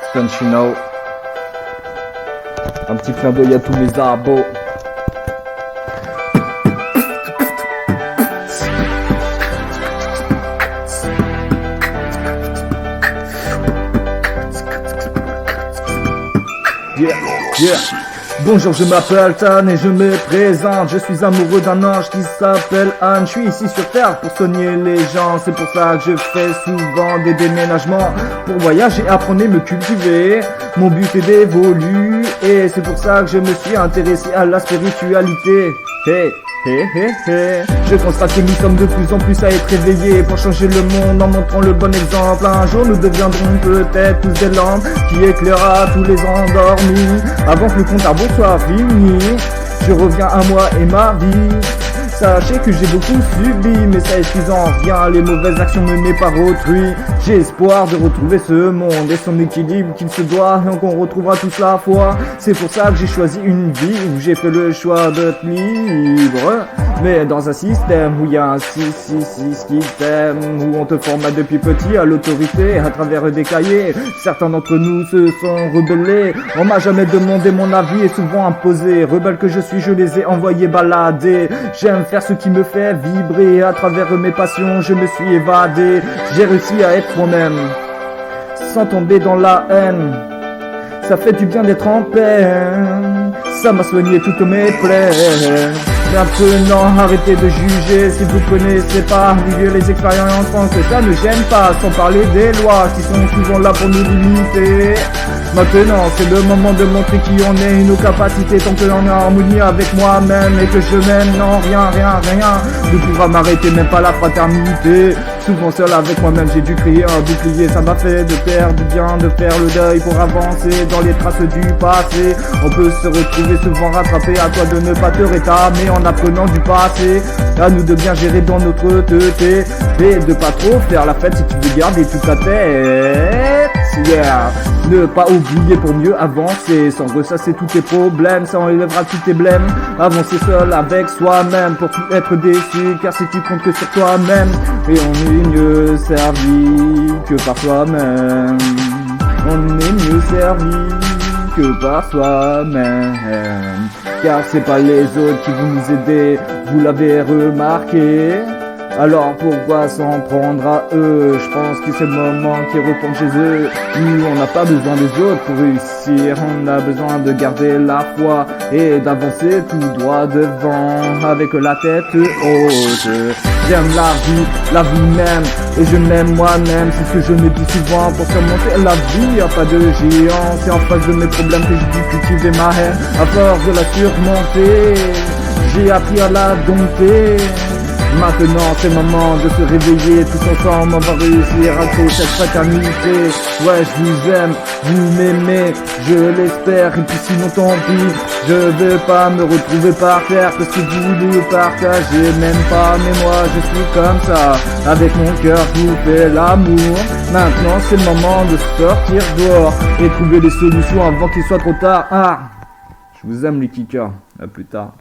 Stanchino. Un petit clin d'œil à tous mes abos. Yeah. Bonjour, je m'appelle Tan et je me présente. Je suis amoureux d'un ange qui s'appelle Anne. Je suis ici sur terre pour soigner les gens. C'est pour ça que je fais souvent des déménagements, pour voyager, apprendre et me cultiver. Mon but est d'évoluer et c'est pour ça que je me suis intéressé à la spiritualité. Hey. Je constate que nous sommes de plus en plus à être réveillés pour changer le monde en montrant le bon exemple. Un jour nous deviendrons peut-être tous des lampes qui éclairera tous les endormis. Avant que le compte à rebours soit fini, je reviens à moi et ma vie. Sachez que j'ai beaucoup subi, mais ça excuse en rien les mauvaises actions menées par autrui. J'ai espoir de retrouver ce monde et son équilibre qu'il se doit, et qu'on retrouvera tous la foi. C'est pour ça que j'ai choisi une vie où j'ai fait le choix d'être libre, mais dans un système où il y a un 666 qui t'aime, où on te formate depuis petit à l'autorité à travers des cahiers. Certains d'entre nous se sont rebellés, on m'a jamais demandé mon avis et souvent imposé. Rebelle que je suis, je les ai envoyés balader. J'aime faire ce qui me fait vibrer, à travers mes passions je me suis évadé. J'ai réussi à être moi-même, sans tomber dans la haine. Ça fait du bien d'être en paix, ça m'a soigné toutes mes plaies. Maintenant arrêtez de juger si vous connaissez pas, vivez les expériences sans que ça ne gêne pas. Sans parler des lois qui sont souvent là pour nous limiter. Maintenant c'est le moment de montrer qui on est et nos capacités. Tant que l'on est en harmonie avec moi-même et que je mène, non rien ne pourra m'arrêter, même pas la fraternité. Souvent seul avec moi-même j'ai dû créer un bouclier. Ça m'a fait de faire du bien, de faire le deuil pour avancer dans les traces du passé. On peut se retrouver souvent rattrapé, à toi de ne pas te rétamer en apprenant du passé. À nous de bien gérer dans notre tête et de pas trop faire la fête si tu veux garder toute ta tête. Yeah. Ne pas oublier pour mieux avancer, sans ressasser tous tes problèmes, ça enlèvera tous tes blèmes. Avancer seul avec soi-même pour tout être déçu, car si tu comptes que sur toi-même, et on est mieux servi que par soi-même. On est mieux servi que par soi-même, car c'est pas les autres qui vont nous aider, vous l'avez remarqué. Alors pourquoi s'en prendre à eux? Je pense que c'est le moment qu'ils retournent chez eux. Nous on n'a pas besoin des autres pour réussir, on a besoin de garder la foi et d'avancer tout droit devant avec la tête haute. J'aime la vie même, et je m'aime moi-même, c'est ce que je me dis souvent. Pour surmonter la vie, y'a pas de géant, c'est en face de mes problèmes que j'ai dû cultiver ma haine. À force de la surmonter, j'ai appris à la dompter. Maintenant c'est le moment de se réveiller, tous ensemble on va réussir à créer cette fraternité. Ouais je vous aime, vous m'aimez, je l'espère, et puis sinon tant pis. Je veux pas me retrouver par terre parce que vous ne partagez même pas. Mais moi je suis comme ça, avec mon cœur je vous fais l'amour. Maintenant c'est le moment de sortir dehors et trouver des solutions avant qu'il soit trop tard. Je vous aime les kickers, à plus tard.